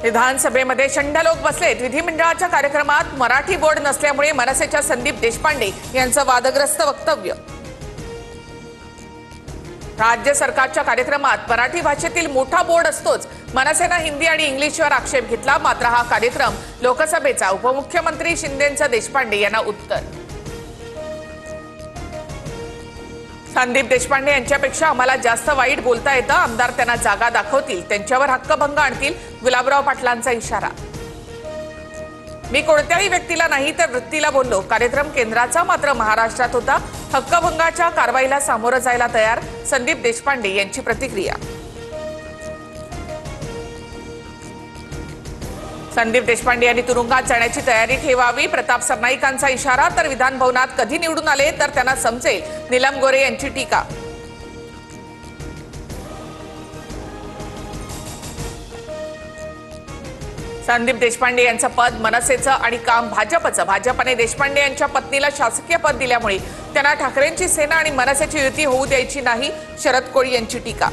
विधानसभेमध्ये शंड लोक बसलेत। विधिमंडळाच्या कार्यक्रमात मराठी बोर्ड नसल्यामुळे मनसेच्या संदीप देशपांडे यांचं वादग्रस्त वक्तव्य। राज्य सरकारच्या कार्यक्रमात मराठी भाषेतील मोठा बोर्ड असतोच, मनसेनं हिंदी आणि इंग्लिशवर आक्षेप घेतला। मात्र हा कार्यक्रम लोकसभेचा, उपमुख्यमंत्री शिंदेंचं देशपांडे यांना उत्तर। संदीप देशपांडे यांच्यापेक्षा आम्हाला जास्त वाईट बोलता येतं, आमदार त्यांना जागा दाखवतील, त्यांच्यावर हक्कभंग आणतील, गुलाबराव पाटलांचा इशारा। मी कोणत्याही व्यक्तीला नाही तर वृत्तीला बोललो, कार्यक्रम केंद्राचा मात्र महाराष्ट्रात होता, हक्कभंगाच्या कारवाईला सामोरं जायला तयार, संदीप देशपांडे यांची प्रतिक्रिया। संदीप देशपांडे यांनी तुरुंगात जाण्याची तयारी ठेवावी, प्रताप सरनाईकांचा इशारा। तर विधान भवनात कधी निवडून आले तर त्यांना समजेल, नीलम गोरे यांची टीका। संदीप देशपांडे यांचं पद मनसेचं आणि काम भाजपचं। भाजपने देशपांडे यांच्या पत्नीला शासकीय पद दिल्यामुळे त्यांना ठाकरेंची सेना आणि मनसेची युती होऊ द्यायची नाही, शरद कोळी यांची टीका।